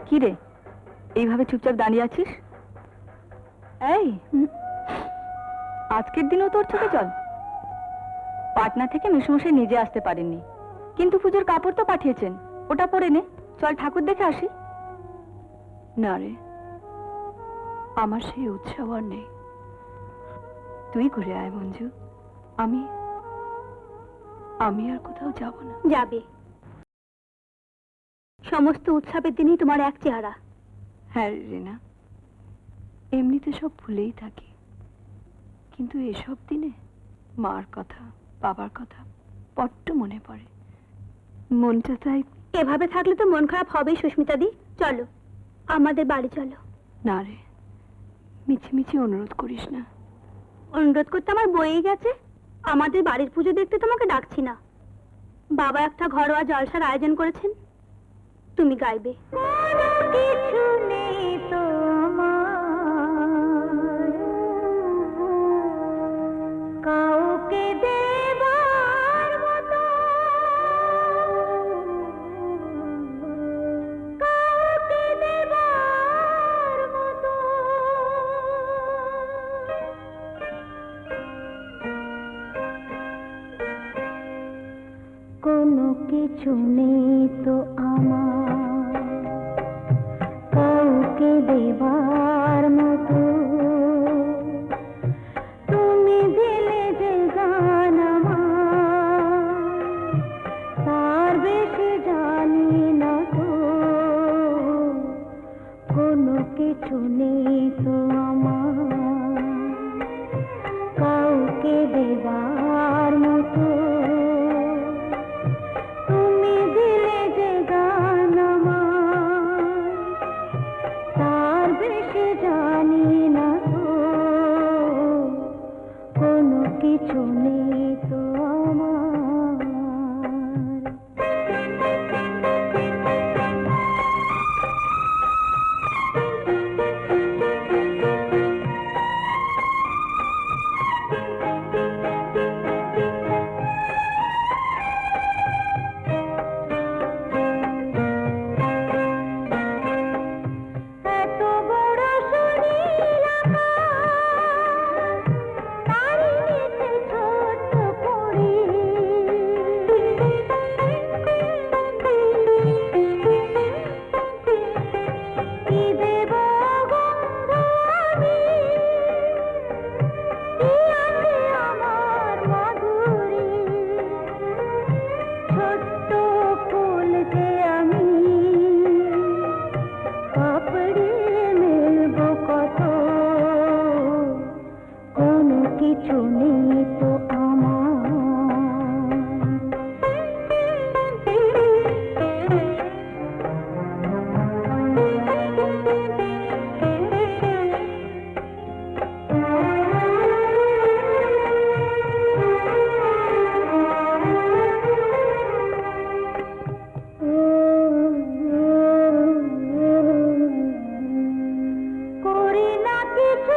কি রে, এইভাবে চুপচাপ দাঁড়িয়ে আছিস? এই, আজকের দিনও তোর চোখে জল? পাটনা থেকে মেসোমশাই নিজে আসতে পারেননি, কিন্তু পুজোর কাপড় তো পাঠিয়েছেন, ওটা পরে নে। চল ঠাকুর দেখে আসি। না রে, আমার সেই উৎসাহ আর নেই। তুই ঘুরে আয় মঞ্জু, আমি আমি আর কোথাও যাব না। যাবে, সমস্ত উৎসবের দিনই তোমার এক চেহারা। হ্যাঁ রিনা, এমনিতে সব ভুলেই থাকি, কিন্তু এসব দিনে মার কথা, বাবার কথা বড্ড মনে পড়ে। মনটা তাই। এভাবে থাকলে তো মন খারাপ হবেই সুস্মিতা দি। চলো আমাদের বাড়ি চলো। না রে, মিছিমিছি অনুরোধ করিস না। অনুরোধ করতে আমার বয়েই গেছে। আমাদের বাড়ির পুজো দেখতে তোমাকে ডাকছি না, বাবা একটা ঘরোয়া জলসার আয়োজন করেছেন, তুমি গাইবে। কিছু নেই তোমার, কাউকে দেবার মতো, কাউকে দেবার মতো। কোনো কিছু নেই তো আমার, কাউকে দেবার মতো। তুমি দিলে যে গান আমার, তার বেশি জানি না তো। কোনো কিছু নেই তো আমার, কাউকে দেবার মতো। কিছু নেই তো আমার। এত বড় শরীর কিছু নেই তো করি না কিছু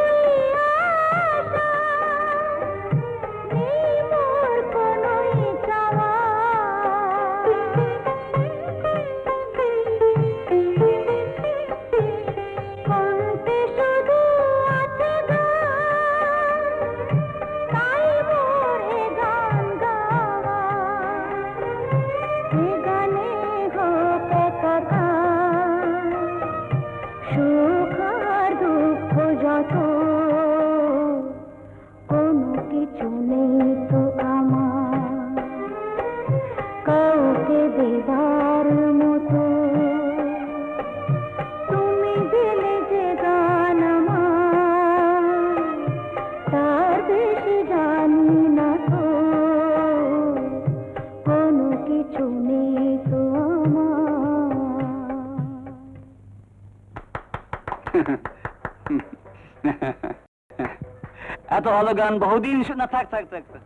এত ভালো গান বহুদিন শোনা। থাক থাক থাক থাক,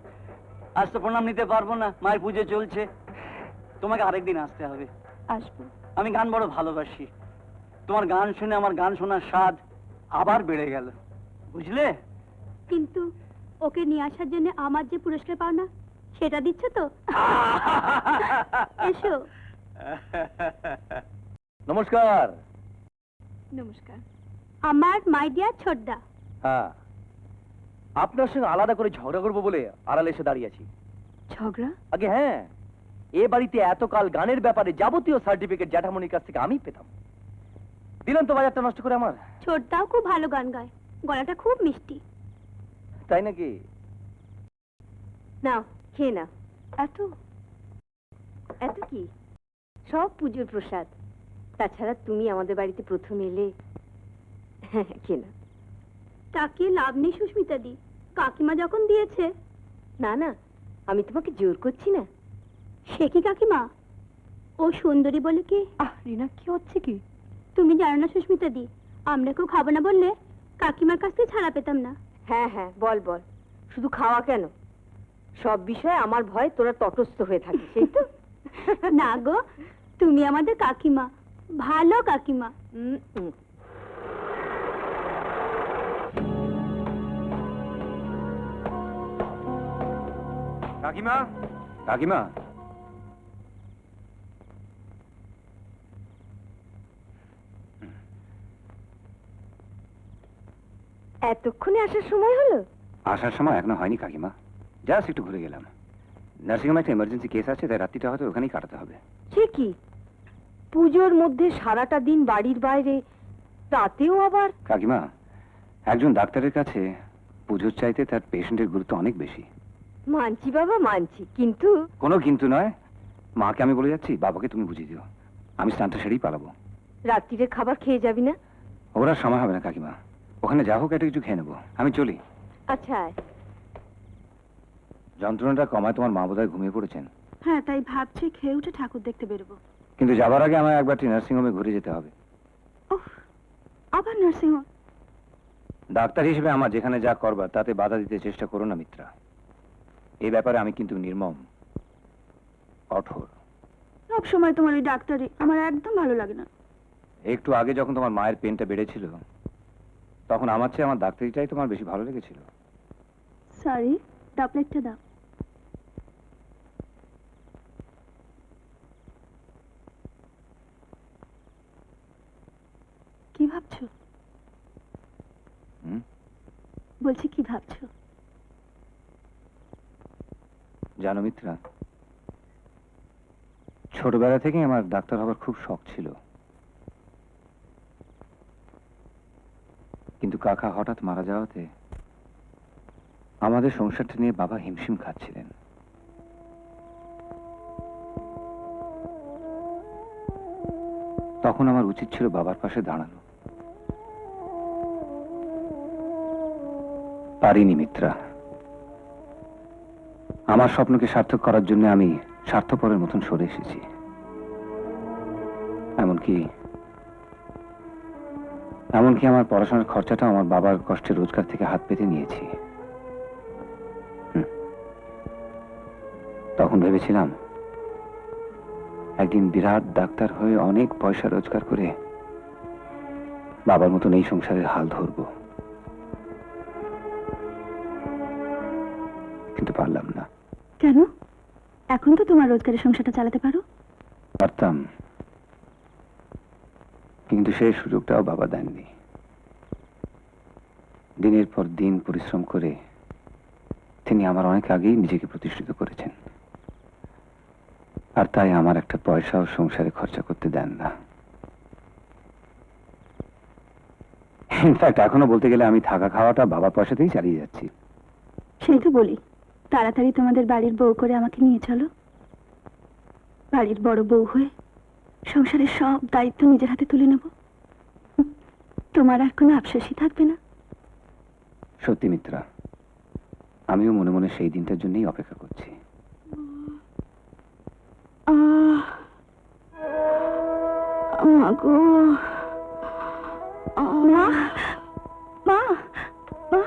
আজ তো প্রণাম নিতে পারবো না, মায়ের পুজো চলছে, তোমাকে আরেকদিন আসতে হবে। আসবো। আমি গান বড় ভালোবাসি, তোমার গান শুনে আমার গান শোনার স্বাদ আবার বেড়ে গেল, বুঝলে? কিন্তু ওকে নিয়ে আসার জন্য আমার যে পুরস্কার পাওনা সেটা দিচ্ছ তো? এসো। নমস্কার। নমস্কার। আমার মাই ডিয়ার ছোটদা। হ্যাঁ, আপনার সঙ্গে আলাদা করে ঝগড়া করবো বলে আড়ালে এসে দাঁড়িয়ে আছি। ঝগড়া? আগে হ্যাঁ, এ বাড়িতে এতকাল গানের ব্যাপারে যাবতীয় সার্টিফিকেট জ্যাঠামণির কাছ থেকে আমি পেতাম। দিলেন তো বাজারটা নষ্ট করে আমার। ছোটদাও খুব ভালো গান গায়, গলাটা খুব মিষ্টি। তাই নাকি? নাও খেয়ে না। এত এত কি? সব পুজোর প্রসাদ। তাছাড়া তুমি আমাদের বাড়িতে প্রথম এলে। খেয়ে না। তাকে লাভ নেই সুস্মিতা দি, কাকিমা যখন দিয়েছে। না না, আমি তোমাকে জোর করছি না। সে কি কাকিমা? ও সুন্দরী বলে কি? রিনা, কি হচ্ছে কি? তুমি জানো না সুস্মিতা দি, আমরা কেউ খাবো না বললে কাকিমার কাছ থেকে ছাড়া পেতাম না। হ্যাঁ হ্যাঁ, বল বল। শুধু খাওয়া কেন, সব বিষয়ে আমার ভয় তোরা তটস্থ হয়ে থাকিস, সেই তো? না গো, তুমি আমাদের কাকিমা, ভালো কাকিমা। কাকিমা, কাকিমা, এতক্ষণে আসার সময় হলো? আসার সময় এখনো হয়নি কাকিমা, জাস্ট একটু ঘুরে গেলাম। নার্সিংহোমে একটা এমার্জেন্সি কেস আছে, তাই রাত্রিটা হয়তো ওখানেই কাটাতে হবে। সে কি, পুজোর মধ্যে সারাটা দিন বাড়ির বাইরে, তাতেও আবার? কাকিমা, একজন ডাক্তারের কাছে পুজোর চাইতে তার পেশেন্টের গুরুত্ব অনেক বেশি। মানছি বাবা, মানছি, কিন্তু কোনো কিন্তু নয়। মাকে আমি বলে যাচ্ছি, বাবাকে তুমি বুঝিয়ে দিও। আমি স্নানটা সেরেই পালাবো। রাত্রিরে খাবার খেয়ে যাবি না? ওরা সময় হবে না কাকিমা, ওখানে যা হোক একটা কিছু খেয়ে নেবো। আমি চলি। আচ্ছা আয়। যন্ত্রণাটা কমায় তোমার মা বোধহয় ঘুমিয়ে পড়েছেন। হ্যাঁ, তাই ভাবছি খেয়ে উঠে ঠাকুর দেখতে বেরোবো। কিন্তু যাবার আগে আমায় একবারটি নার্সিংহোমে ঘুরে যেতে হবে। ওহ, আবার নার্সিংহোম? ডাক্তার হিসেবে আমার যেখানে যা করবার তাতে বাধা দিতে চেষ্টা করো না মিত্রা। এই ব্যাপারে আমি কিন্তু নির্মম, কঠোর। সব সময় তোমার ওই ডাক্তারি আমার একদম ভালো লাগে না। একটু আগে যখন তোমার মায়ের পেনটা বেড়েছিল, তখন আমার চেয়ে আমার ডাক্তারিটাই তোমার বেশি ভালো লেগেছিল। সরি, ডপলেটটা দাও। কি ভাবছো? হুম? বলছি কি ভাবছো? জানো মিত্রা, ছোটবেলা থেকে আমার ডাক্তার হবার খুব শখ ছিল, কিন্তু কাকা হঠাৎ মারা যাওয়াতে আমাদের সংসারটা নিয়ে বাবা হিমশিম খাচ্ছিলেন। তখন আমার উচিত ছিল বাবার পাশে দাঁড়ানো। পারিনি মিত্রা। আমার স্বপ্নকে সার্থক করার জন্য আমি স্বার্থপরের মতন সরে এসেছি। এমনকি আমার পড়াশোনার খরচাটা আমার বাবার কষ্টের রোজগার থেকে হাত পেতে নিয়েছি। তখন ভেবেছিলাম একদিন বিরাট ডাক্তার হয়ে অনেক পয়সা রোজগার করে বাবার মতন এই সংসারের হাল ধরবো, কিন্তু পারলাম না। কেন? এখন তো তোমার রোজগারের সংসারটা চালাতে পারো। পারতাম, কিন্তু সেই সুযোগটাও বাবা দেননি। দিনের পর দিন পরিশ্রম করে তিনি আমার অনেক আগেই নিজেকে প্রতিষ্ঠিত করেছেন, আর তাই আমার একটা পয়সাও সংসারে খরচা করতে দেন না। ইনফ্যাক্ট এখনো বলতে গেলে আমি থাকা খাওয়াটা বাবার পয়সাতেই চালিয়ে যাচ্ছি। সেই তো বলি, তাড়াতাড়ি তোমাদের বাড়ির বউ করে আমাকে নিয়ে চলো। বাড়ির বড় বউ হয়ে সংসারের সব দায়িত্ব নিজের হাতে তুলে নেব। তোমার আর কোনো আফসোসই থাকবে না। সত্যি মিত্রা, আমিও মনে মনে সেই দিনটার জন্যই অপেক্ষা করছি। গো মা, মা, মা,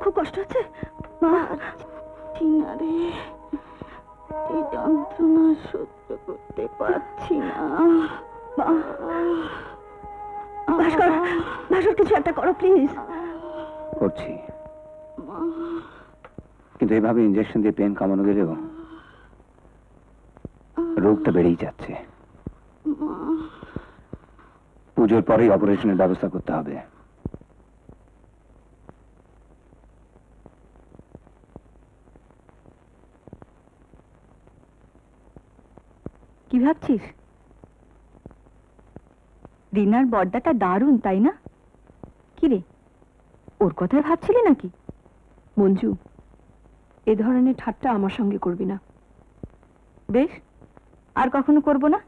খুব কষ্ট হচ্ছে মা। রে, এই যন্ত্রণা সহ্য করতে পারছি না। ভাস্কর, ভাস্কর, কিছু একটা করো প্লিজ। করছি, কিন্তু এভাবে ইনজেকশন দিয়ে পেন কমানো গেলেও রোগটা বেড়েই যাচ্ছে। পুজোর পরেই অপারেশনের ব্যবস্থা করতে হবে। কি ভাবছিস? রিনার বর্দাটা দারুণ, তাই না? কি রে, ওর কথাই ভাবছিলি নাকি? মঞ্জু, এ ধরনের ঠাট্টা আমার সঙ্গে করবি না। বেশ, আর কখনো করব না।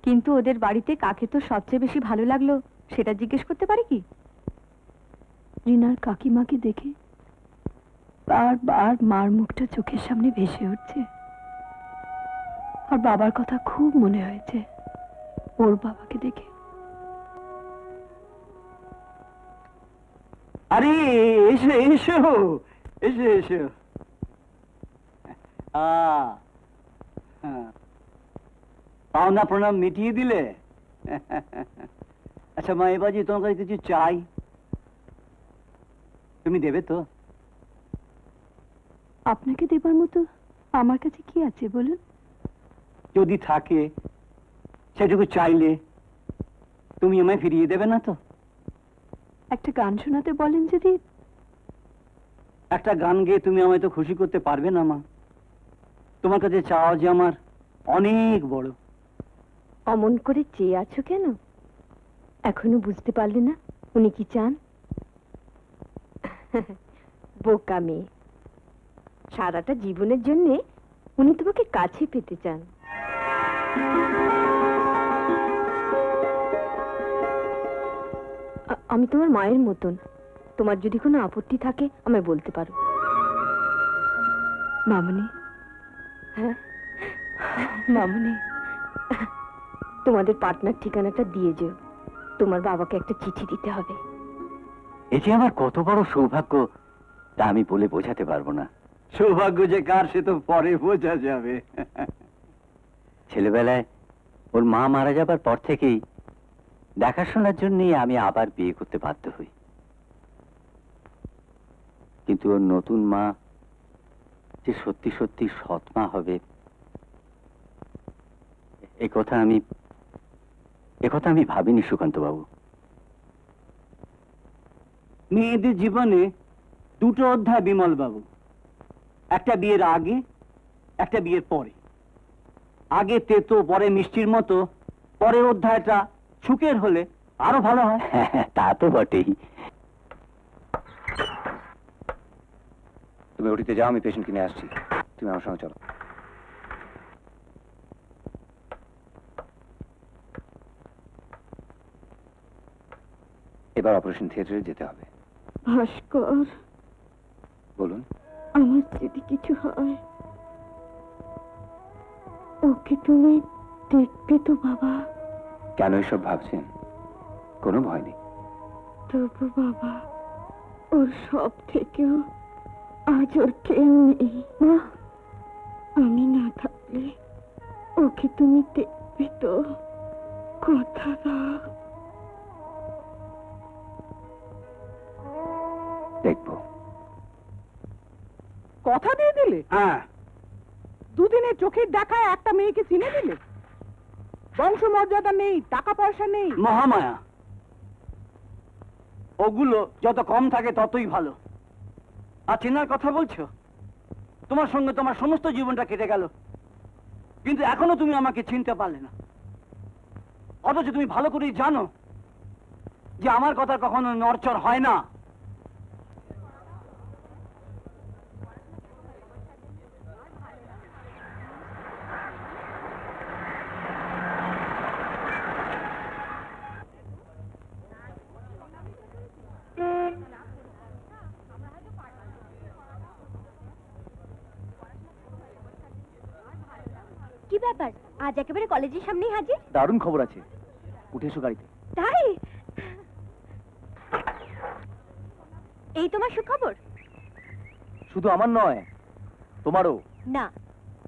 কিন্তু ওদের বাড়িতে কাকে তো সবচেয়ে বেশি ভালো লাগলো সেটা জিজ্ঞেস করতে পারি কি? রিনার কাকিমাকে দেখে বারবার মার মুখটা চোখের সামনে ভেসে উঠছে। আর বাবার কথা খুব মনে হয়েছে ওর বাবাকে দেখে। আরে এসো এসো এসো এসো। পাওনা প্রণাম মিটিয়ে দিলে? আচ্ছা মা, এবার যে তোমার কাছে কিছু চাই, তুমি দেবে তো? আপনাকে দেবার মতো আমার কাছে কি আছে বলুন? যদি থাকে সেটুকু চাইলে তুমি আমায় ফিরিয়ে দেবে না তো? একটা গান শোনাতে বলেন যদি। একটা গান গেয়ে তুমি আমায় তো খুশি করতে পারবে না মা। তোমার কাছে চাওয়া যে আমার অনেক বড়। অমন করে চেয়ে আছো কেন? এখনো বুঝতে পারলে না উনি কি চান? বোকা মেয়ে, সারাটা জীবনের জন্য উনি তোমাকে কাছে পেতে চান। আমি তোমার মায়ের মতন, তোমার যদি কোনো আপত্তি থাকে আমায় বলতে পারো। মামনি, হ্যাঁ মামনি, তোমাদের পার্টনার ঠিকানাটা দিয়ে যেও। তোমার বাবাকে একটা চিঠি দিতে হবে। এ যে আমার কত বড় সৌভাগ্য তা আমি বলে বোঝাতে পারবো না। সৌভাগ্য যে কার সে তো পরে বোঝা যাবে। ছেলেবেলায় ওর মা মারা যাবার পর থেকেই দেখাশোনার জন্যই আমি আবার বিয়ে করতে বাধ্য হই। কিন্তু ওর নতুন মা যে সত্যি সত্যি সৎ মা হবে এ কথা আমি ভাবিনি সুকান্ত বাবু। মেয়েদের জীবনে দুটো অধ্যায় বিমল বাবু, একটা বিয়ের আগে, একটা বিয়ের পরে। আগে তেতো পরে মিষ্টির মতো পরের অধ্যায়টা সুখের হলে আরো ভালো হয়। তা তো বটেই। তুমি ওটিতে যাও, আমি পেশেন্ট কিনে আসছি। তুমি আমার সঙ্গে চলো। এবার অপারেশন থিয়েটারে যেতে হবে। ভাস্কর, বলুন। আমার যদি কিছু হয় ওকে তুমি দেখবে তো বাবা? কেন এসব ভাবছেন? কোনো ভয় নেই। তবু বাবা, ওর সব থেকেও আজ ওর কেউ নেই। মা, আমি না থাকলে ওকে তুমি দেখবে তো? কথা দাও। দেখবো। কথা দিয়ে দিলে? হ্যাঁ, দুদিনে চোখের দেখায় একটা মেয়েকে চিনে দিলে? বংশ মর্যাদা নেই, টাকা পয়সা নেই। মহামায়া। ওগুলো যত কম থাকে ততই ভালো। আর চেনার কথা বলছো? তোমার সঙ্গে তোমার সমস্ত জীবনটা কেটে গেল, কিন্তু এখনো তুমি আমাকে চিনতে পারলে না। অথচ তুমি ভালো করেই জানো যে আমার কথা কখনো নড়চড় হয় না। কি ব্যাপার, আজ একেবারে কলেজের সামনেই হাজির? দারুণ খবর আছে, উঠে এসো গাড়িতে। তাই? এই তোমার সুখবর? শুধু আমার নয়, তোমারও। না,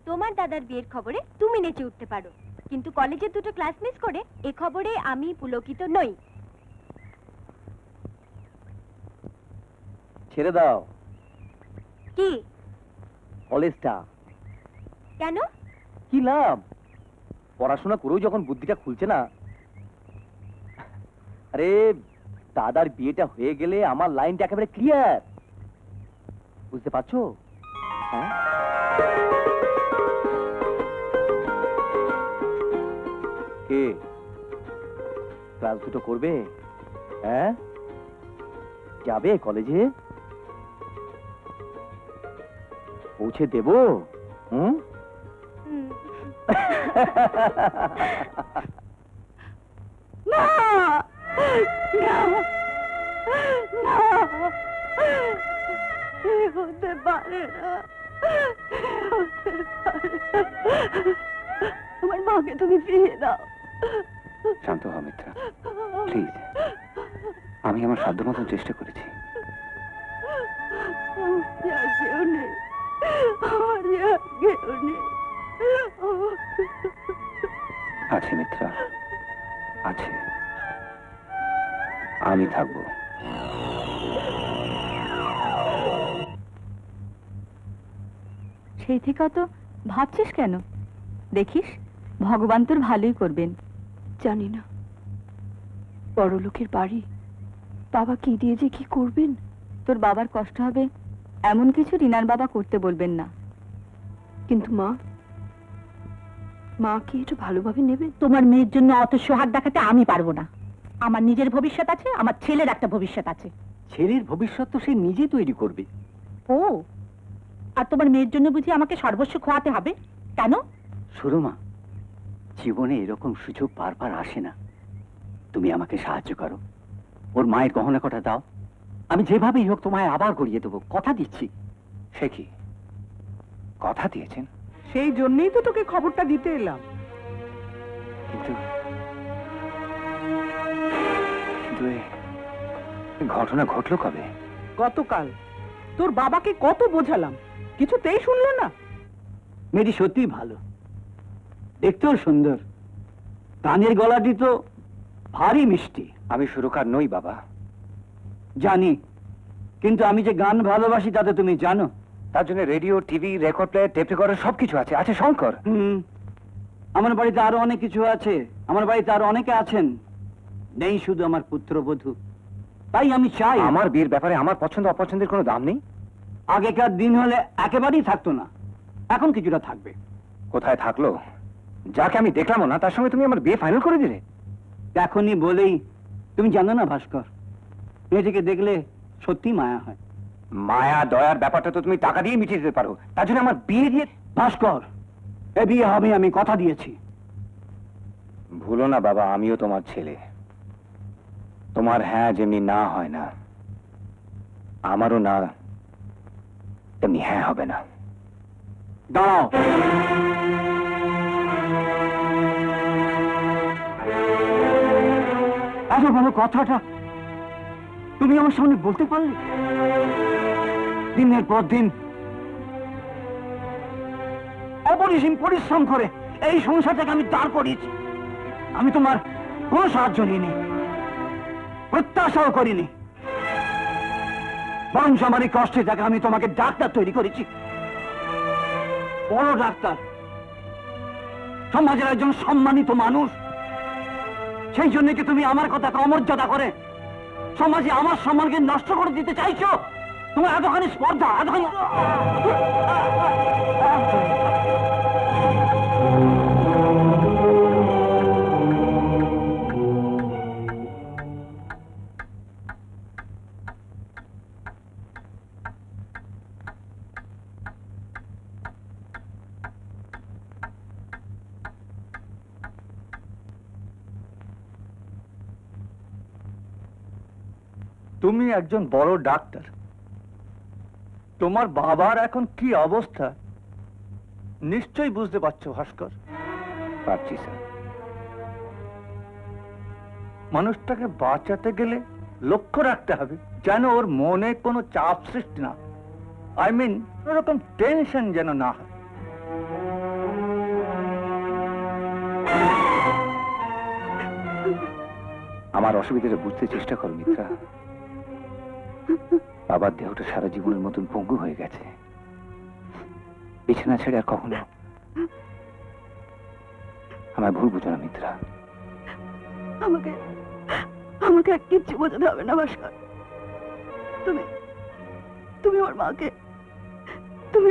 তোমার দাদার বিয়ের খবরে তুমি নেচে উঠতে পারো, কিন্তু কলেজের দুটো ক্লাস মিস করে এ খবরে আমি পুলকিত নই। ছেড়ে দাও কি? কলেজটা। কেন? কি লাভ? পড়াশোনা করেও যখন বুদ্ধিটা খুলছে না, আরে দাদার বিয়েটা হয়ে গেলে আমার লাইনটা একেবারে ক্লিয়ার, বুঝতে পারছো? হ্যাঁ, কে ক্লাস দুটো করবে? হ্যাঁ, যাবে কলেজে? পৌঁছে দেবো? হুম। না না না, এ হতে পারে না, এ হতে পারে না। আমার মাকে তুমি ফিরিয়ে দাও। শান্ত হও মিত্রা, প্লিজ। আমি আমার সাধ্য মতন চেষ্টা করেছি। আমার আর কেউ নেই, আমার আর কেউ নেই। আছে মিত্রা, আছে, আমি থাকবো। সেই থেকে অত ভাবছিস কেন? দেখিস ভগবান তোর ভালোই করবেন। জানি না বড় লোকের বাড়ি, বাবা কি দিয়ে যে কি করবেন। তোর বাবার কষ্ট হবে এমন কিছু রিনার বাবা করতে বলবেন না। কিন্তু মা, মা কি এটা ভালোভাবে নেবে? তোমার মেয়ের জন্য অত সোহাগ দেখাতে আমি পারবো না। আমার নিজের ভবিষ্যৎ আছে, আমার ছেলের একটা ভবিষ্যৎ আছে। ছেলের ভবিষ্যৎ তো সে নিজে তৈরি করবে। ও, আর তোমার মেয়ের জন্য বুঝি আমাকে সর্বস্ব খোয়াতে হবে? কেন? সুরমা, জীবনে এরকম সুযোগ বারবার আসে না। তুমি আমাকে সাহায্য করো, ওর মায়ের গহনা কটা দাও, আমি যেভাবেই হোক তোমায় আবার গড়িয়ে দেবো, কথা দিচ্ছি। সে কি কথা দিয়েছেন? সেই জন্যই তো তোকে খবরটা দিতে এলাম। কিন্তু কিন্তু এ ঘটনা ঘটলো কবে? গতকাল তোর বাবাকে কত বোঝালাম, কিছুতেই শুনলো না। মেয়েটি সত্যিই ভালো, দেখতেও সুন্দর, গানের গলাটি তো ভারী মিষ্টি। আমি সুরকার নই বাবা। জানি, কিন্তু আমি যে গান ভালোবাসি তা তো তুমি জানো। তার জন্য radio, TV, record player, tape recorder সবকিছু আছে। আছে শঙ্কর। আমার বাড়িতে আরো অনেক কিছু আছে, আমার বাড়িতে আরো অনেকে আছেন, নেই শুধু আমার পুত্রবধূ। তাই আমি চাই আমার বিয়ের ব্যাপারে আমার পছন্দ অপছন্দের কোনো দাম নেই। আগেকার দিন হলে একেবারেই থাকতো না, এখন কিছুটা থাকবে। কোথায় থাকলো? যাকে আমি দেখলামও না তার সঙ্গে তুমি আমার বিয়ে ফাইনাল করে দিলে। এখনই বলেই, তুমি জানো না ভাস্কর, মেয়েটিকে দেখলে সত্যি মায়া হয়। মায়া দয়ার ব্যাপারটা তো তুমি টাকা দিয়ে মিটিয়ে দিতে পারো, তার জন্য আমার বিয়ে দিয়ে। ভাস্কর, এ বিয়ে হবে, আমি কথা দিয়েছি। ভুলো না বাবা, আমিও তোমার ছেলে। তোমার হ্যাঁ যেমনি না হয় না, আমারও না তেমনি হ্যাঁ হবে না। দাঁড়াও, এত ভালো কথাটা তুমি আমার সামনে বলতে পারলে? দিনের পর দিন অপরিসীম পরিশ্রম করে এই সংসারটাকে আমি দাঁড় করিয়েছি। আমি তোমার কোনো সাহায্য নিইনি, প্রত্যাশাও করিনি, বরং আমার এই কষ্টের জায়গায় আমি তোমাকে ডাক্তার তৈরি করেছি, বড় ডাক্তার, সমাজের একজন সম্মানিত মানুষ। সেই জন্য কি তুমি আমার কথাকে অমর্যাদা করে সমাজে আমার সম্মানকে নষ্ট করে দিতে চাইছো? তোমার এতখানি স্পর্ধা, এতখানি তুমি একজন বড় ডাক্তার, তোমার বাবার এখন কি অবস্থা নিশ্চয়ই বুঝতে পারছো ভাস্কর। পারছি স্যার। মানুষটাকে বাঁচাতে গেলে লক্ষ্য রাখতে হবে যেন ওর মনে কোনো চাপ সৃষ্টি না, আই মিন ওরকম টেনশন যেন না হয়। আমার অসুবিধাটা বুঝতে চেষ্টা করো মিত্রা। বাবার দেহটা সারা জীবনের মতন পঙ্গু হয়ে গেছে, বিছানা ছেড়ে আর কখনো আমায় ভুল বুঝো না মিত্রা। আমাকে আমাকে আর কিচ্ছু বোঝাতে হবে না ভাস্কর। তুমি তুমি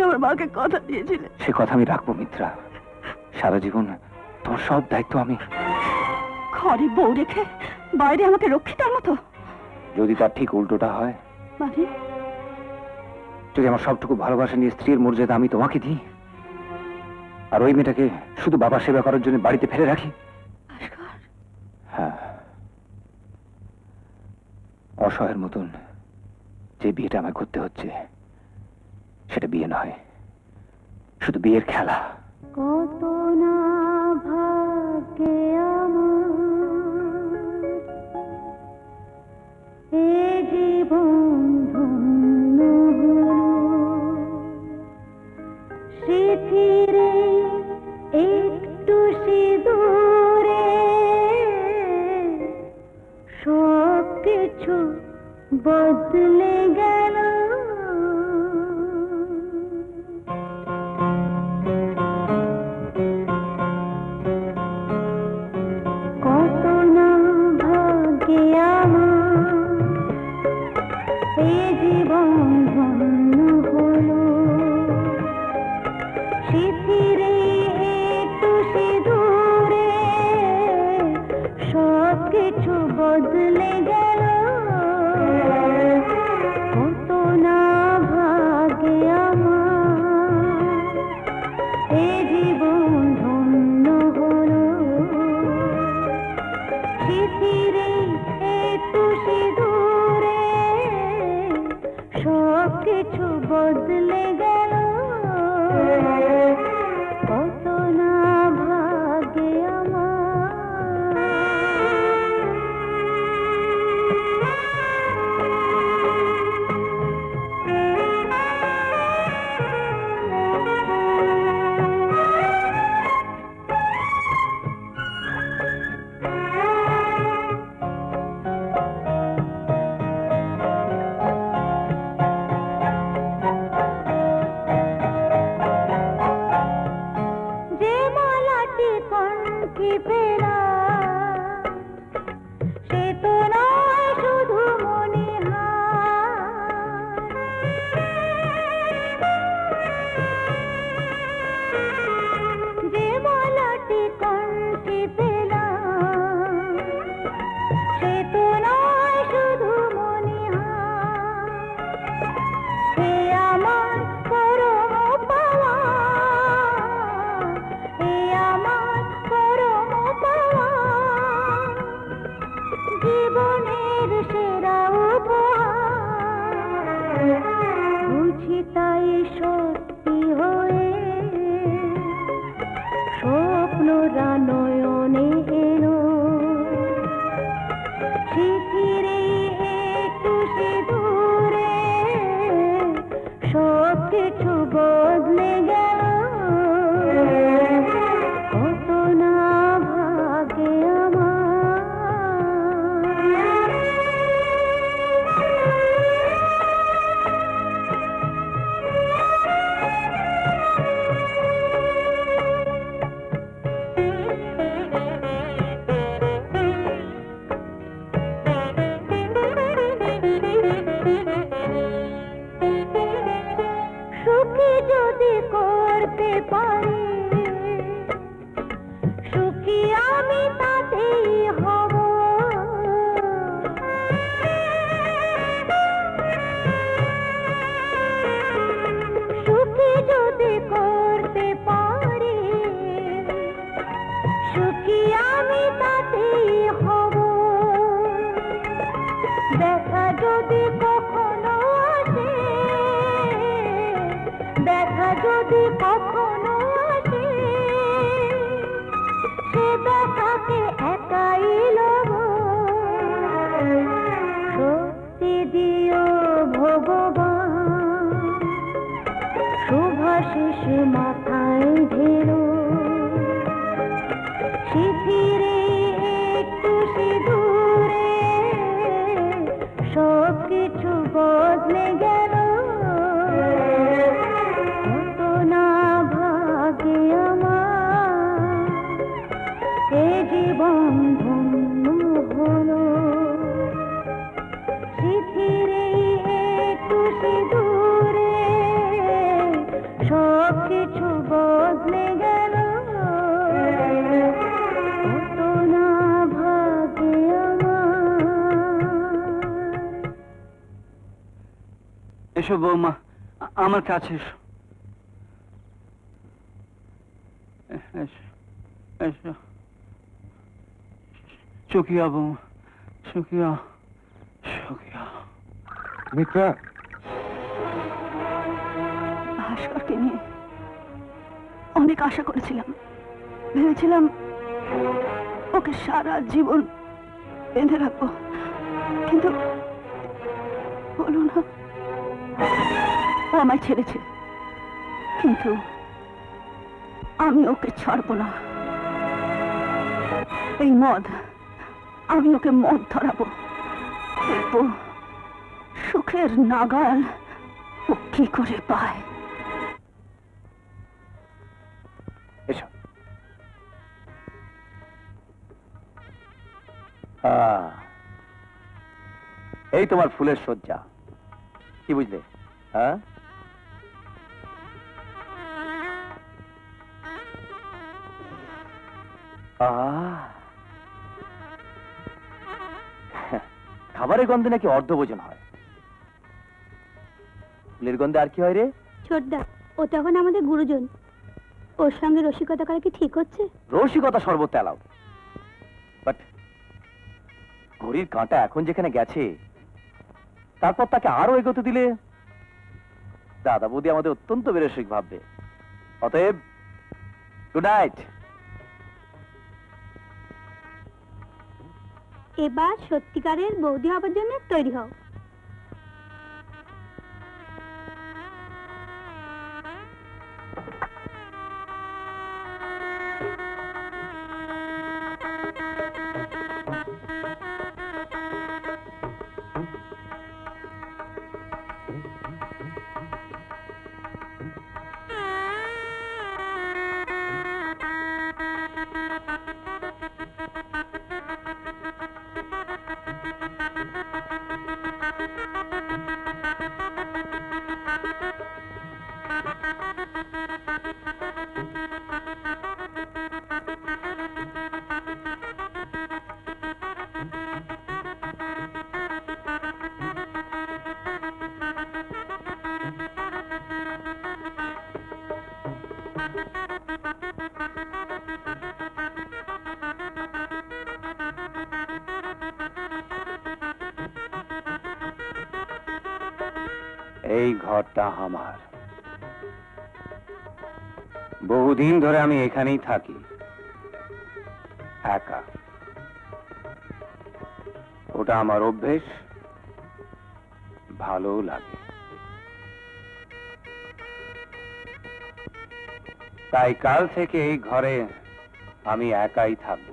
আমার মাকে কথা দিয়েছিলে। সে কথা আমি রাখবো মিত্রা। সারা জীবন তোর সব দায়িত্ব আমি। ঘরে বউ রেখে বাইরে আমাকে রক্ষিতার মতো। যদি তার ঠিক উল্টোটা হয়, মানে যদি আমার সবটুকু ভালোবাসা নিয়ে স্ত্রীর মর্যাদা আমি তোমাকে দিই, আর ওই মেয়েটাকে শুধু বাবা সেবা করার জন্য বাড়িতে ফেলে রাখি। ভাস্কর, হ্যাঁ, অসহায়ের মতন যে বিয়েটা আমায় করতে হচ্ছে সেটা বিয়ে নয়, শুধু বিয়ের খেলা। কত না ভাগ্যে আমার এ জীবন ধন্য হলো। স্মৃতিরে একটু সিঁদুরে সব কিছু বদলে গেল। কত না ভাগ্যে আমার এ জীবন ধন্য হলো। স্মৃতিরে একটু সিঁদুরে সব কিছু বদলে গেল। কত না ভাগ্যে আমার এ জীবন ধন্য হলো। স্মৃতিরে একটু সিঁদুরে সব কিছু বদলে গেল। কত না ভাগ্যে যে মালাটি কণ্ঠে পেলাম সে তো নয় শুধু মণিহার। যে মালাটি কণ্ঠে পেলাম সে তো নয় শুধু মণিহার। এ আমার পরম পাওয়া, এ আমার পরম পাওয়া, জীবনের সেরা উপহার। বুঝি তাই সত্যি হয়ে স্বপ্নরা নয়নে এলো। স্মৃতিরে একটু সিঁদুরে সব কিছু বদলে গেল। কত না ভাগ্যে সুখী যদি করতে পারি, সুখী আমি তাতেই হব। সুখী যদি করতে পারি, সুখী আমি তাতেই হব। দেখা যদি কখনো আসে, দেখা যদি কখনো আসে, সে দেখাকে একাই লব। শক্তি দিও ভগবান, শুভাশিস মাথায় ঢেলো। স্মৃতিরে একটু সিঁদুরে সব কিছু বদলে গেল। কত না ভাগ্যে আমার এ জীবন ধন্য হলো। এসো বৌমা, আমার কাছে এসো। এসো এসো, চকিয়া বৌমা, চকিয়া চকিয়া। মিত্রা, ভাস্করকে নিয়ে অনেক আশা করেছিলাম, ভেবেছিলাম ওকে সারা জীবন বেঁধে রাখবো, কিন্তু হলো না। ও আমায় ছেড়েছে, কিন্তু আমি ওকে ছাড়বো না। এই মদ, আমি ওকে মদ ধরাবো, দেখবো সুখের নাগাল ও কি করে পায়। এসো। এই তোমার ফুলের সজ্জা, কি বুঝলে? হ্যাঁ, খাবারের গন্ধে নাকি অর্ধভোজন হয়, ফুলের গন্ধে আর কি হয় রে? ছোটদা, ও তখন আমাদের গুরুজন, ওর সঙ্গে রসিকতা করা কি ঠিক হচ্ছে? রসিকতা সর্বত্র অ্যালাউ, বাট ঘড়ির কাঁটা এখন যেখানে গেছে, তারপর তাকে আরো এগোতে দিলে দাদা বৌদি আমাদের অত্যন্ত বেরসিক ভাববে। অতএব গুড নাইট। এবার সত্যিকারের বৌদি হবার জন্য তৈরি হও। এই ঘরটা আমার, বহুদিন ধরে আমি এখানেই থাকি, একা। ওটা আমার অভ্যেস, ভালো লাগে। তাই কাল থেকে এই ঘরে আমি একাই থাকব,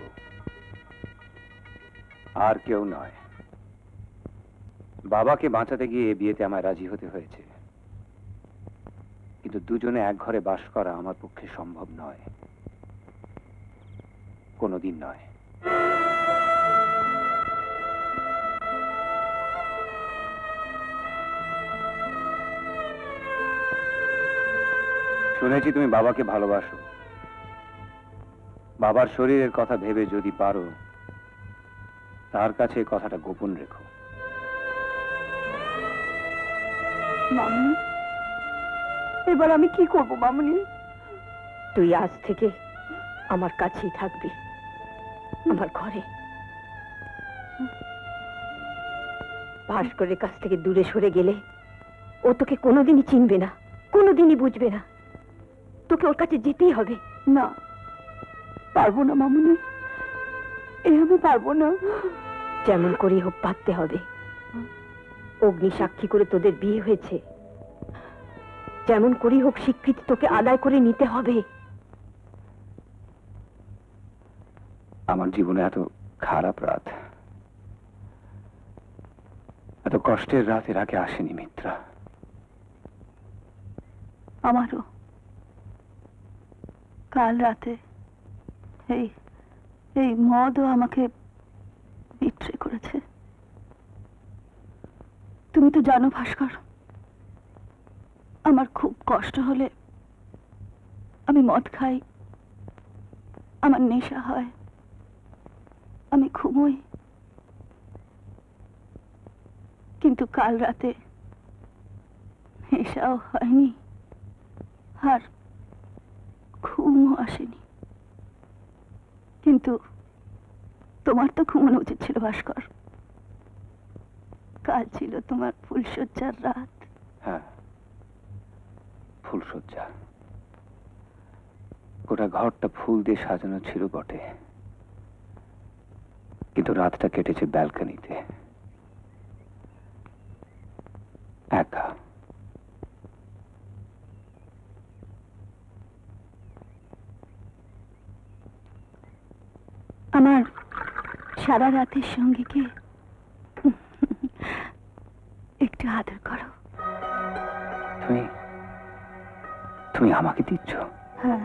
আর কেউ নয়। বাবাকে বাঁচাতে গিয়ে এ বিয়েতে আমায় রাজি হতে হয়েছে, কিন্তু দুজনে এক ঘরে বাস করা আমার পক্ষে সম্ভব নয়, কোনোদিন নয়। শুনেছি তুমি বাবাকে ভালোবাসো, বাবার শরীরের কথা ভেবে যদি পারো তার কাছে এই কথাটা গোপন রেখো। মামুনি, এবার আমি কি করব মামুনি? তুই আজ থেকে আমার কাছেই থাকবি, আমার ঘরে। ভাস্করের কাছ থেকে দূরে সরে গেলে ও তোকে কোনোদিনই চিনবে না, কোনোদিনই বুঝবে না। তোকে ওর কাছে যেতেই হবে। না, পারবো না মামুনি, এ আমি পারবো না। যেমন করেই হোক পারতে হবে। অগ্নি সাক্ষী করে তোদের বিয়ে হয়েছে, যেমন করেই হোক স্বীকৃতি তোকে আদায় করে নিতে হবে। আমার জীবনে এত খারাপ রাত, এত কষ্টের রাত এর আগে আসেনি মিত্রা। আমারও কাল রাতে এই এই মদও আমাকে বিট্রে করেছে। তুমি তো জানো ভাস্কর, আমার খুব কষ্ট হলে আমি মদ খাই, আমার নেশা হয়, আমি ঘুমোই। কিন্তু কাল রাতে নেশাও হয়নি, আর ঘুমও আসেনি। কিন্তু তোমার তো ঘুমানো উচিত ছিল ভাস্কর। কাল ছিল তোমার ফুলশয্যার রাত। হ্যাঁ, ফুলসজ্জা। গোটা ঘরটা ফুল দিয়ে সাজানো ছিল বটে, কিন্তু রাতটা কেটেছে ব্যালকনিতে, একা। আমার সারা রাতের সঙ্গীকে একটু আদর করো। তুমি তুমি আমাকে দিচ্ছ? হ্যাঁ,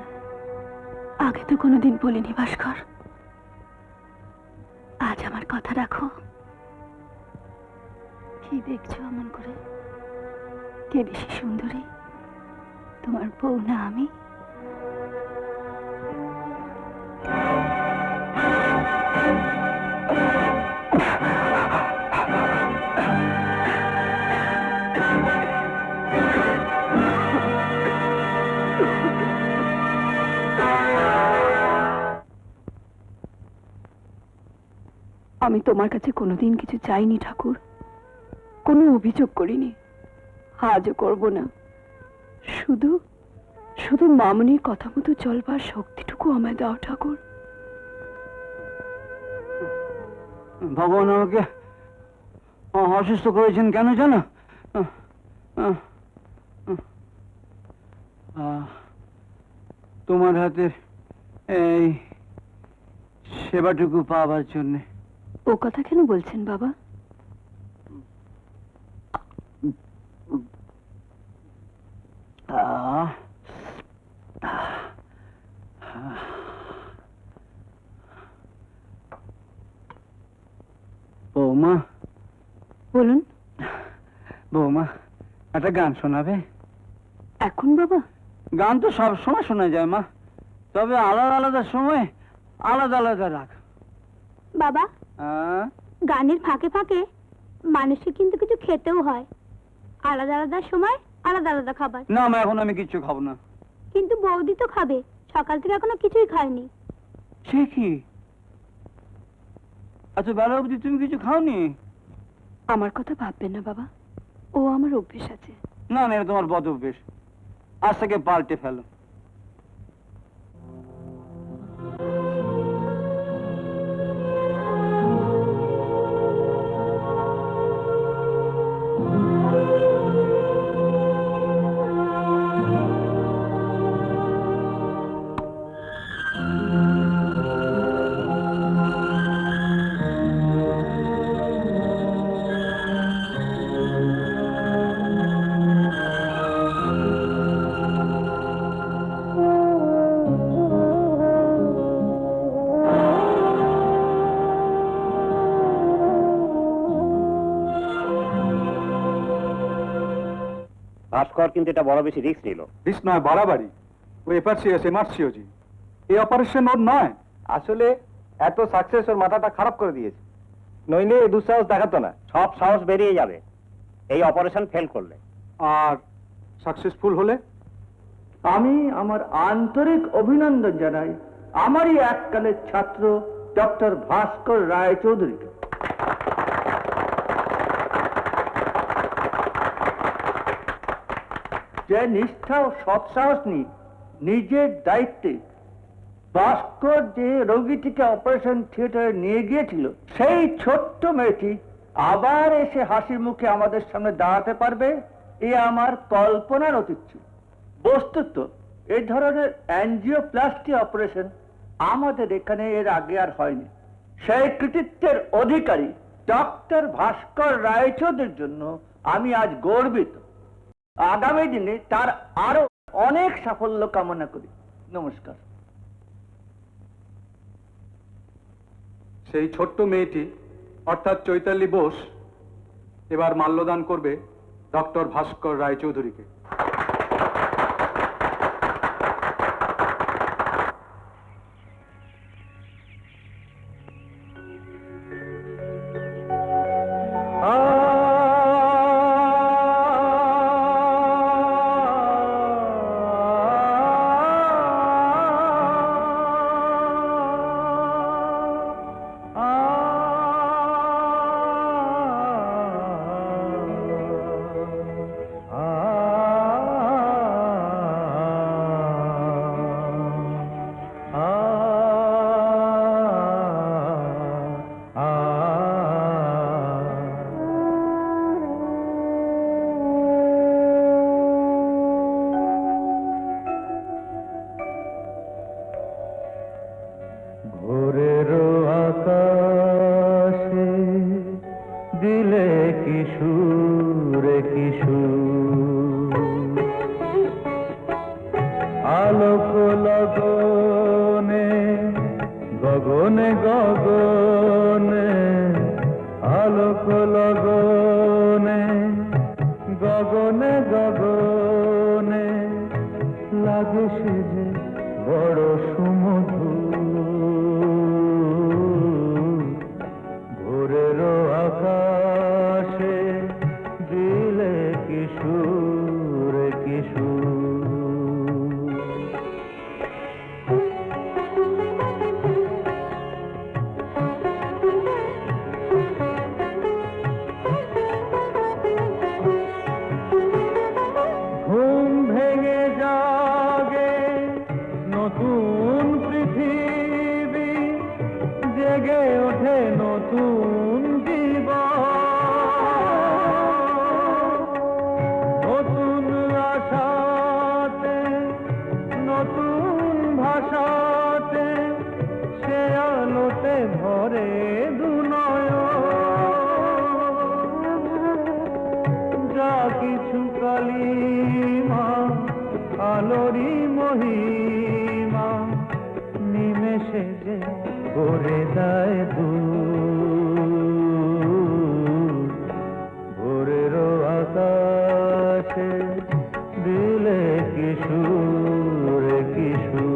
আগে তো কোনোদিন বলিনি ভাস্কর। আজ আমার কথা রাখো। কি দেখছো এমন করে? কে বেশি সুন্দরী, তোমার বউ না আমি? আমি তোমার কাছে কোনোদিন কিছু চাইনি ঠাকুর, কোনো অভিযোগ করিনি, আজও করব না। শুধু শুধু মামনির কথা মতো চলবার শক্তিটুকু আমায় দাও ঠাকুর। ভগবান আমাকে অসুস্থ করেছেন কেন জানো? তোমার হাতের এই সেবাটুকু পাওয়ার জন্যে। ও কথা কেন বলছেন বাবা? বৌমা, বলুন। বৌমা, একটা গান শোনাবে? এখন বাবা? গান তো সব সময় শোনা যায় মা, তবে আলাদা আলাদা সময় আলাদা আলাদা রাগ। বাবা, আহ, গানের ফাঁকে ফাঁকে মানুষকে কিন্তু কিছু খেতেও হয়। আলাদা আলাদা সময় আলাদা আলাদা খাবার। না মা, এখন আমি কিচ্ছু খাবো না। কিন্তু বৌদি তো খাবে, সকাল থেকে এখনো কিছুই খায়নি। সে কি? আচ্ছা, বেলা অবধি তুমি কিছু খাওনি? আমার কথা ভাববেন না বাবা, ও আমার অভ্যেস আছে। না না, এটা তোমার বদ অভ্যেস, আজ থেকে পাল্টে ফেলো। ভাস্কর কিন্তু এটা বড় বেশি রিস্ক নিল। রিস্ক নয়, বাড়াবাড়ি। ও এপারসিয়াস এমারসিওজি, এই অপারেশন ওর নয়। আসলে এত সাকসেস ওর মাথাটা খারাপ করে দিয়েছে, নইলে এই দুঃসাহস দেখাতো না। সব সাহস বেরিয়ে যাবে এই অপারেশন ফেল করলে। আর সাকসেসফুল হলে আমি আমার আন্তরিক অভিনন্দন জানাই আমারই এককালের ছাত্র ডক্টর ভাস্কর রায়চৌধুরীকে। যে নিষ্ঠা ও সৎসাহস নিয়ে নিজের দায়িত্বে ভাস্কর যে রোগীটিকে অপারেশন থিয়েটারে নিয়ে গিয়েছিল, সেই ছোট্ট মেয়েটি আবার এসে হাসি মুখে আমাদের সামনে দাঁড়াতে পারবে, এ আমার কল্পনার অতীত ছিল। বস্তুত এই ধরনের অ্যাঞ্জিওপ্লাস্টি অপারেশন আমাদের এখানে এর আগে আর হয়নি। সেই কৃতিত্বের অধিকারী ডক্টর ভাস্কর রায়চৌধুরীর জন্য আমি আজ গর্বিত। আগামী দিনে তার আরো অনেক সাফল্য কামনা করি। নমস্কার। সেই ছোট্ট মেয়েটি অর্থাৎ চৈতালি বোস এবার মাল্যদান করবে ডক্টর ভাস্কর রায়চৌধুরীকে। কিশোর কিশোর আলোক লগনে গগনে গগনে আলোক লগনে গগনে গগনে লাগে সে যে বড় সুমধুর ভোরের আকাশে দিলে কিশোর কিশোর ঘুম ভেঙে জাগে নতুন পৃথিবী জেগে ওঠে নতুন জীবন নতুন আশাতে নতুন ভাষাতে সে আলোতে ভরে যা কিছু কালিমা আলোরি মহিমা নিমেষে যে করে দেয় দূর ভোরের আকাশে দিলে কিশোর কিশোর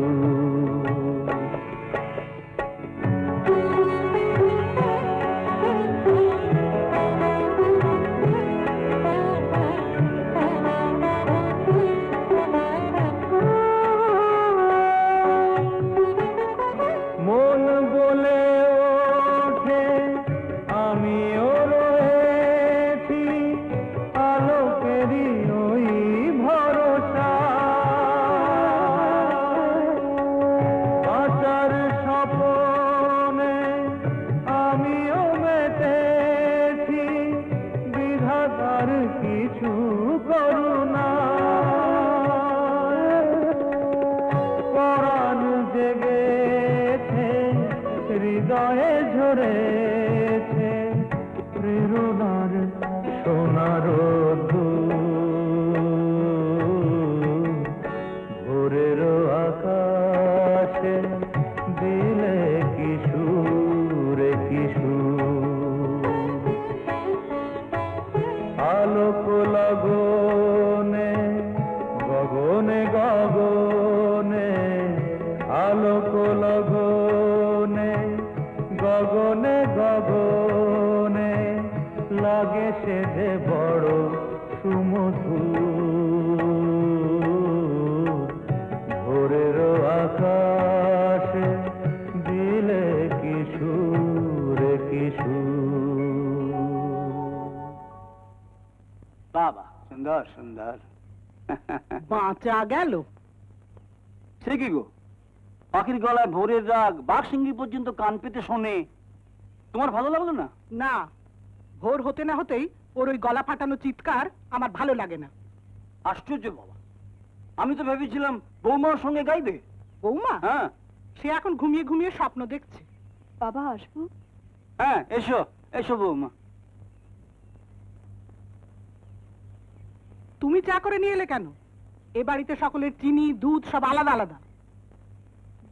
মন বলে ওঠে আমিও রয়েছি আলোকেরই ওই ভরসা আচার স্বপনে আমিও মেতেছি বিধাতার কিছু করুণা পরাণ জেগেছে হৃদয়ে ঝরেছে প্রেরণার সোনার ভোরের আকাশে দিলে কিশোর কিশোর আলোক লগনে গগনে গগনে আলোক লগনে গগনে গগনে লাগে সে যে বড় সুমধুর ভোরের আকাশে দিলে কিশোর কিশোর বাবা সুন্দর সুন্দর বাঁচা গেল। সে কি গো পাখির গলায় ভোরের রাগ বাঘ সিংহী পর্যন্ত কান পেতে শোনে তোমার ভালো লাগলো না? না, ভোর হতে না হতেই ওর ওই গলা ফাটানো চিৎকার আমার ভালো লাগে না। আশ্চর্য বাবা, আমি তো ভেবেছিলাম বৌমার সঙ্গে গাইবে। বৌমা? হ্যাঁ সে এখন ঘুমিয়ে ঘুমিয়ে স্বপ্ন দেখছে। বাবা আসবো? হ্যাঁ এসো এসো বৌমা। তুমি চা করে নিয়ে এলে কেন? এ বাড়িতে সকলের চিনি দুধ সব আলাদা আলাদা।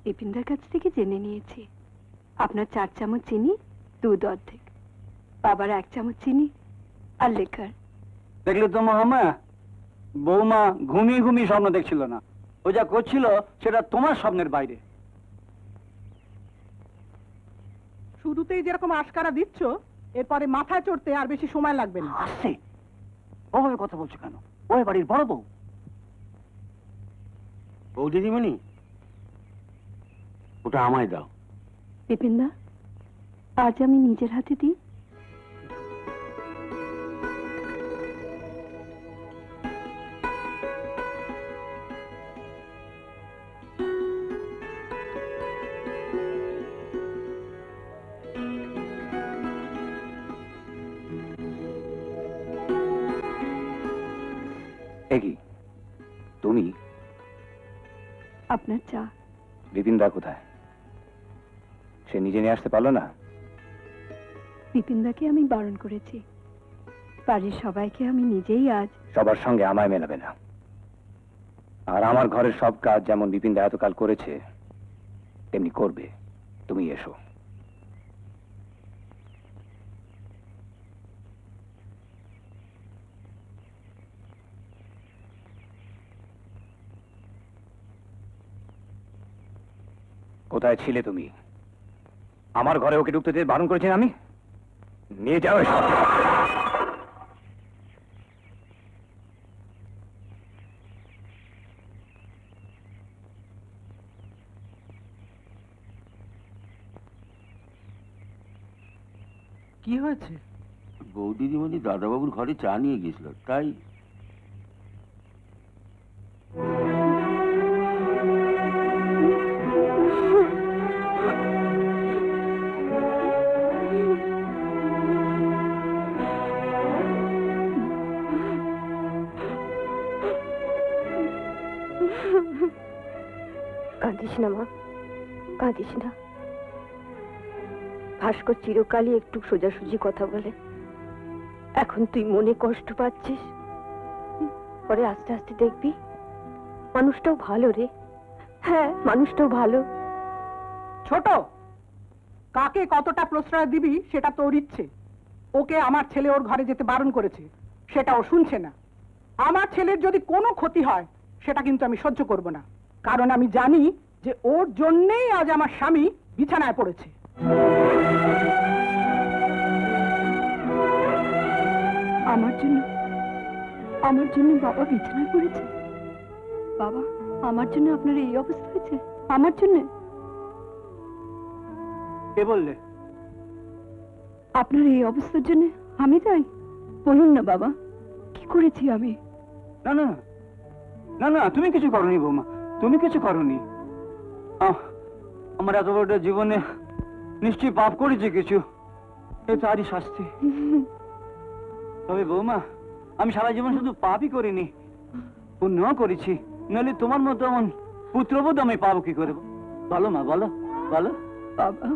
বিপিনদার কাছ থেকে জেনে নিয়েছি আপনার 4 চামচ চিনি, দুধ অর্ধেক, বাবার 1 চামচ চিনি আর লিকার। দেখলে তো মামা, বৌমা ঘুমিয়ে ঘুমিয়ে স্বপ্ন দেখছিল না, ও যা করছিল সেটা তোমার স্বপ্নের বাইরে। শুরুতেই যেরকম আশকারা দিচ্ছ, এরপরে মাথায় চড়তে আর বেশি সময় লাগবে না। আসছে ওভাবে কথা বলছো কেন? ওই বাড়ির বড় বউ। বউ দিদিমণি, ওটা আমায় দাও। বিপিনদা, আজ আমি নিজের হাতে দিই। কি তুমি? আপনার চা। বিপিনদা কোথায়? সে নিজে নিয়ে আসতে পারলো না? বিপিনদাকে আমি বারণ করেছি, বাড়ির সবাইকে আমি নিজেই আজ সবার সঙ্গে আমায় মেলাবে না। আর আমার ঘরের সব কাজ যেমন বিপিন দা এতকাল করেছে তেমনি করবে। তুমি এসো। কোথায় ছিলে তুমি? আমার ঘরে ওকে ঢুকতে দিয়ে বারণ করেছেন আমি? নিয়ে যাও এসব। কি হয়েছে? বৌদিদিমণি দাদাবাবুর ঘরে চা নিয়ে গেছিল, তাই কাঁদিস না মা, কাঁদিস না। ভাস্কর চিরকালই একটু সোজাসুজি কথা বলে। এখন তুই মনে কষ্ট পাচ্ছিস, পরে আস্তে আস্তে দেখবি মানুষটাও ভালো রে। হ্যাঁ, মানুষটাও ভালো। ছোট, কাকে কতটা প্রশ্রয় দিবি সেটা তোর ইচ্ছে। ওকে আমার ছেলে ওর ঘরে যেতে বারণ করেছে, সেটা ও শুনছে না। আমার ছেলের যদি কোনো ক্ষতি হয় সেটা কিন্তু আমি সহ্য করব না, কারণ আমি জানি যে ওর জন্যেই আজ আমার স্বামী বিছানায় পড়েছে। আমার জন্য বাবা বিছানায় পড়েছে? বাবা, আমার জন্য আপনার এই অবস্থা হয়েছে? আমার জন্য? কে বললে? আপনার এই অবস্থার জন্য আমি তাই? বলুন না বাবা, কি করেছি আমি? না না না না, তুমি কিছু করনি বৌমা, তুমি কিছু করনি। আমার এত বড় জীবনে নিশ্চয়ই পাপ করেছি কিছু, এ তারই শাস্তি। তবে বৌমা, আমি সারা জীবন শুধু পাপই করিনি, পুণ্যও করেছি। নইলে তোমার মতো এমন পুত্রবোধ আমি পাবো কি করে? বলো মা, বলো বলো। বাবা